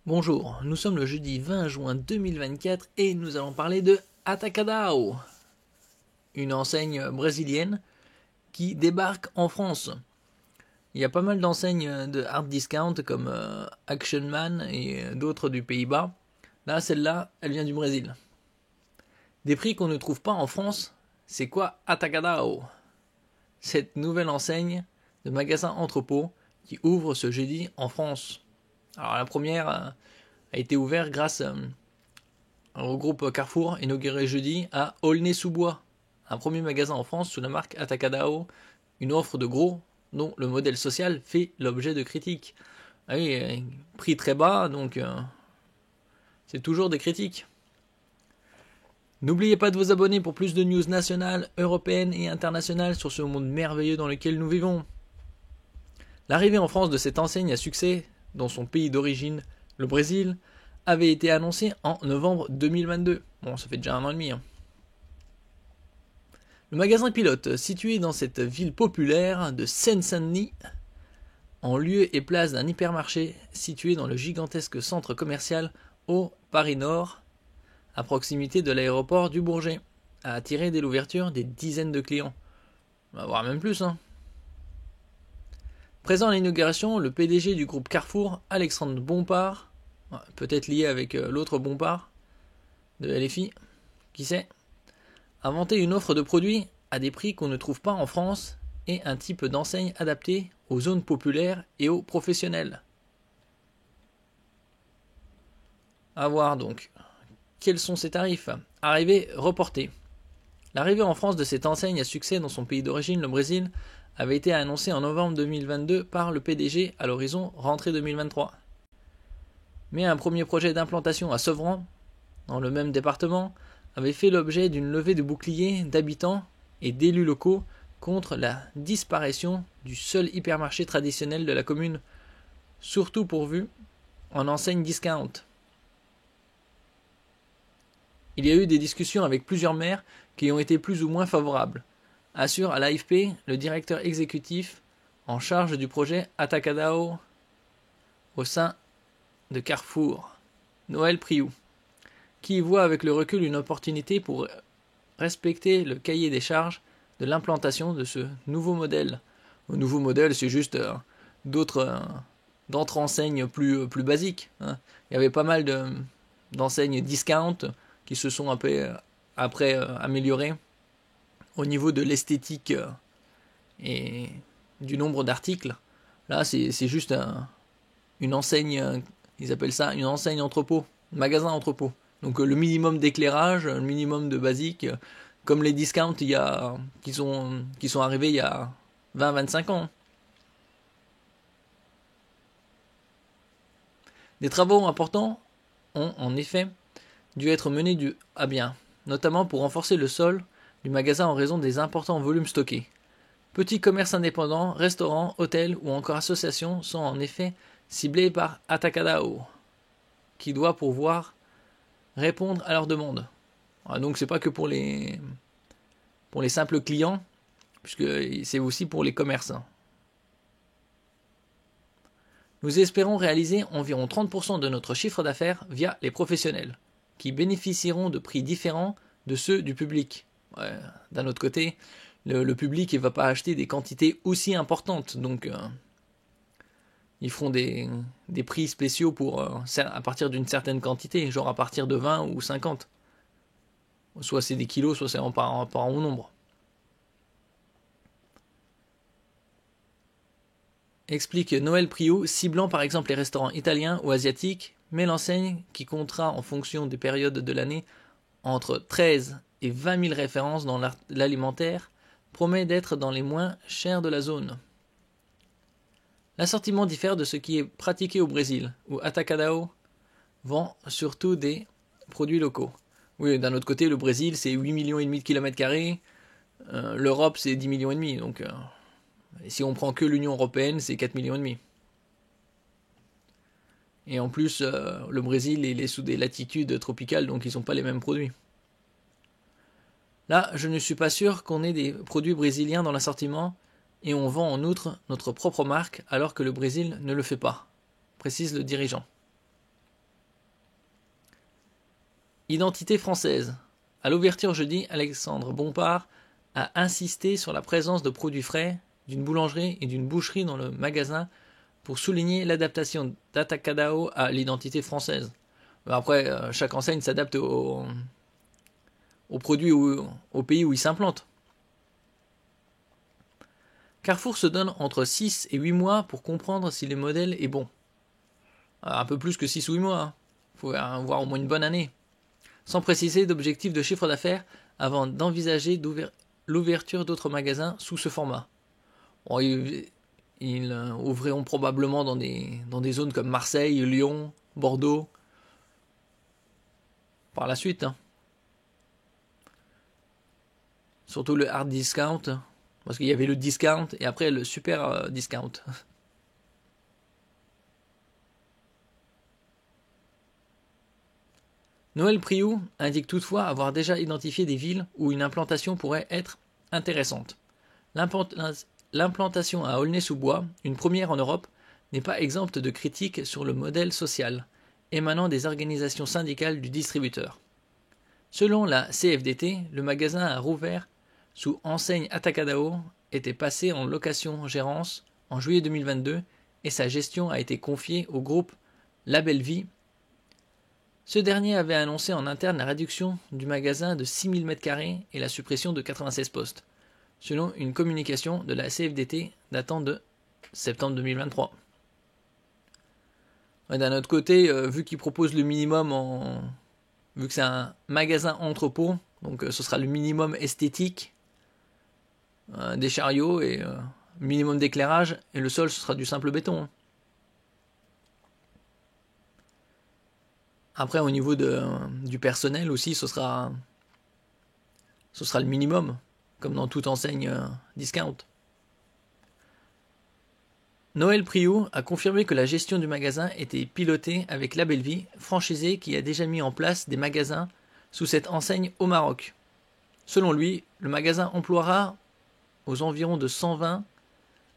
Bonjour, nous sommes le jeudi 20 juin 2024 et nous allons parler de Atacadão, une enseigne brésilienne qui débarque en France. Il y a pas mal d'enseignes de hard discount comme Action Man et d'autres du Pays-Bas. Là, celle-là, elle vient du Brésil. Des prix qu'on ne trouve pas en France, c'est quoi Atacadão? Cette nouvelle enseigne de magasins entrepôt qui ouvre ce jeudi en France. Alors la première a été ouverte grâce au groupe Carrefour, inauguré jeudi à Aulnay-sous-Bois, un premier magasin en France sous la marque Atacadão, une offre de gros dont le modèle social fait l'objet de critiques. Ah oui, prix très bas, donc c'est toujours des critiques. N'oubliez pas de vous abonner pour plus de news nationales, européennes et internationales sur ce monde merveilleux dans lequel nous vivons. L'arrivée en France de cette enseigne à succès dans son pays d'origine, le Brésil, avait été annoncée en novembre 2022. Bon, ça fait déjà 1 an et demi. Le magasin pilote, situé dans cette ville populaire de Seine-Saint-Denis, en lieu et place d'un hypermarché situé dans le gigantesque centre commercial au Paris Nord, à proximité de l'aéroport du Bourget, a attiré dès l'ouverture des dizaines de clients. Voire même plus, Présent à l'inauguration, le PDG du groupe Carrefour, Alexandre Bompard, peut-être lié avec l'autre Bompard de LFI, qui sait, a inventé une offre de produits à des prix qu'on ne trouve pas en France et un type d'enseigne adapté aux zones populaires et aux professionnels. À voir donc. Quels sont ces tarifs? Arrivée reportée. L'arrivée en France de cette enseigne à succès dans son pays d'origine, le Brésil, avait été annoncée en novembre 2022 par le PDG à l'horizon rentrée 2023. Mais un premier projet d'implantation à Sevran, dans le même département, avait fait l'objet d'une levée de boucliers d'habitants et d'élus locaux contre la disparition du seul hypermarché traditionnel de la commune, surtout pourvu en enseigne discount. Il y a eu des discussions avec plusieurs maires qui ont été plus ou moins favorables, assure à l'AFP le directeur exécutif en charge du projet Atacadão au sein de Carrefour, Noël Priou, qui voit avec le recul une opportunité pour respecter le cahier des charges de l'implantation de ce nouveau modèle. Le nouveau modèle, c'est juste d'autres enseignes plus basiques. Il y avait pas mal d'enseignes discount qui se sont après améliorées au niveau de l'esthétique et du nombre d'articles. Là, c'est juste une enseigne, ils appellent ça une enseigne entrepôt, magasin entrepôt. Donc le minimum d'éclairage, le minimum de basique, comme les discounts qui sont arrivés il y a 20-25 ans. Des travaux importants ont en effet dû être menés à bien, notamment pour renforcer le sol du magasin en raison des importants volumes stockés. Petits commerces indépendants, restaurants, hôtels ou encore associations sont en effet ciblés par Atacadão, qui doit pouvoir répondre à leurs demandes. Donc c'est pas que pour les simples clients, puisque c'est aussi pour les commerces. Nous espérons réaliser environ 30% de notre chiffre d'affaires via les professionnels, qui bénéficieront de prix différents de ceux du public. D'un autre côté, le public ne va pas acheter des quantités aussi importantes, donc ils feront des prix spéciaux à partir d'une certaine quantité, genre à partir de 20 ou 50. Soit c'est des kilos, soit c'est par en nombre. Explique Noël Priou, ciblant par exemple les restaurants italiens ou asiatiques, mais l'enseigne, qui comptera en fonction des périodes de l'année entre 13 et 20 000 références dans l'alimentaire, promet d'être dans les moins chers de la zone. L'assortiment diffère de ce qui est pratiqué au Brésil, où Atacadão vend surtout des produits locaux. Oui, d'un autre côté, le Brésil, c'est 8,5 millions de km², l'Europe, c'est 10,5 millions, donc si on prend que l'Union Européenne, c'est 4,5 millions. Et en plus, le Brésil, il est sous des latitudes tropicales, donc ils n'ont pas les mêmes produits. Là, je ne suis pas sûr qu'on ait des produits brésiliens dans l'assortiment, et on vend en outre notre propre marque alors que le Brésil ne le fait pas, précise le dirigeant. Identité française. À l'ouverture jeudi, Alexandre Bompard a insisté sur la présence de produits frais, d'une boulangerie et d'une boucherie dans le magasin pour souligner l'adaptation d'Atacadao à l'identité française. Après, chaque enseigne s'adapte aux produits ou au pays où il s'implante. Carrefour se donne entre 6 et 8 mois pour comprendre si le modèle est bon. Un peu plus que 6 ou 8 mois. Il faut avoir au moins une bonne année. Sans préciser d'objectif de chiffre d'affaires avant d'envisager l'ouverture d'autres magasins sous ce format. Bon, ils ouvriront probablement dans des zones comme Marseille, Lyon, Bordeaux. Par la suite. Surtout le hard discount. Parce qu'il y avait le discount et après le super discount. Noël Priou indique toutefois avoir déjà identifié des villes où une implantation pourrait être intéressante. L'implantation à Aulnay-sous-Bois, une première en Europe, n'est pas exempte de critiques sur le modèle social, émanant des organisations syndicales du distributeur. Selon la CFDT, le magasin a rouvert sous enseigne Atacadao, était passé en location-gérance en juillet 2022 et sa gestion a été confiée au groupe La Belle Vie. Ce dernier avait annoncé en interne la réduction du magasin de 6000 m² et la suppression de 96 postes, selon une communication de la CFDT datant de septembre 2023. D'un autre côté, vu qu'il propose le minimum vu que c'est un magasin entrepôt, donc ce sera le minimum esthétique, des chariots et minimum d'éclairage, et le sol ce sera du simple béton. Après au niveau du personnel aussi ce sera le minimum, comme dans toute enseigne discount. Noël Priou a confirmé que la gestion du magasin était pilotée avec La Belle Vie, franchisé qui a déjà mis en place des magasins sous cette enseigne au Maroc. Selon lui, le magasin emploiera aux environs de 120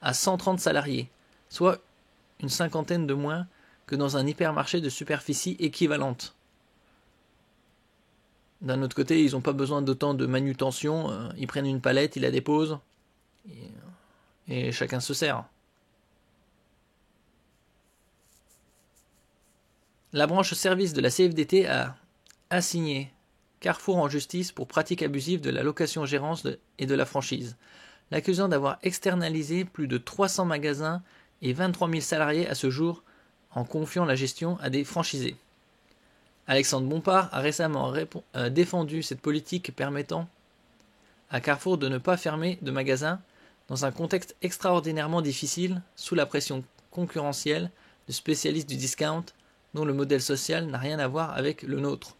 à 130 salariés, soit une cinquantaine de moins que dans un hypermarché de superficie équivalente. D'un autre côté, ils n'ont pas besoin d'autant de manutention, ils prennent une palette, ils la déposent, et chacun se sert. La branche service de la CFDT a assigné Carrefour en justice pour pratique abusive de la location-gérance et de la franchise, l'accusant d'avoir externalisé plus de 300 magasins et 23 000 salariés à ce jour en confiant la gestion à des franchisés. Alexandre Bompard a récemment défendu cette politique permettant à Carrefour de ne pas fermer de magasins dans un contexte extraordinairement difficile sous la pression concurrentielle de spécialistes du discount dont le modèle social n'a rien à voir avec le nôtre.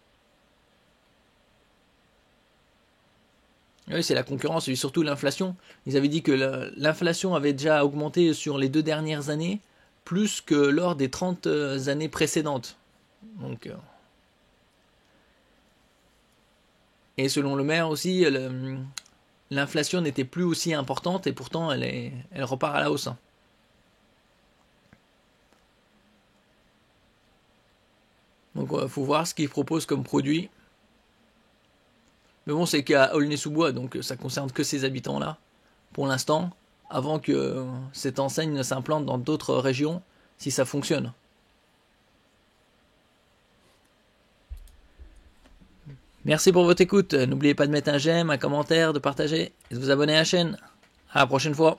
Oui, c'est la concurrence et surtout l'inflation. Ils avaient dit que l'inflation avait déjà augmenté sur les 2 dernières années, plus que lors des 30 années précédentes. Donc, et selon le maire aussi, l'inflation n'était plus aussi importante et pourtant elle repart à la hausse. Donc il faut voir ce qu'ils proposent comme produit. Mais bon, c'est qu'à Aulnay-sous-Bois, donc ça concerne que ces habitants-là, pour l'instant, avant que cette enseigne ne s'implante dans d'autres régions, si ça fonctionne. Merci pour votre écoute. N'oubliez pas de mettre un j'aime, un commentaire, de partager et de vous abonner à la chaîne. À la prochaine fois.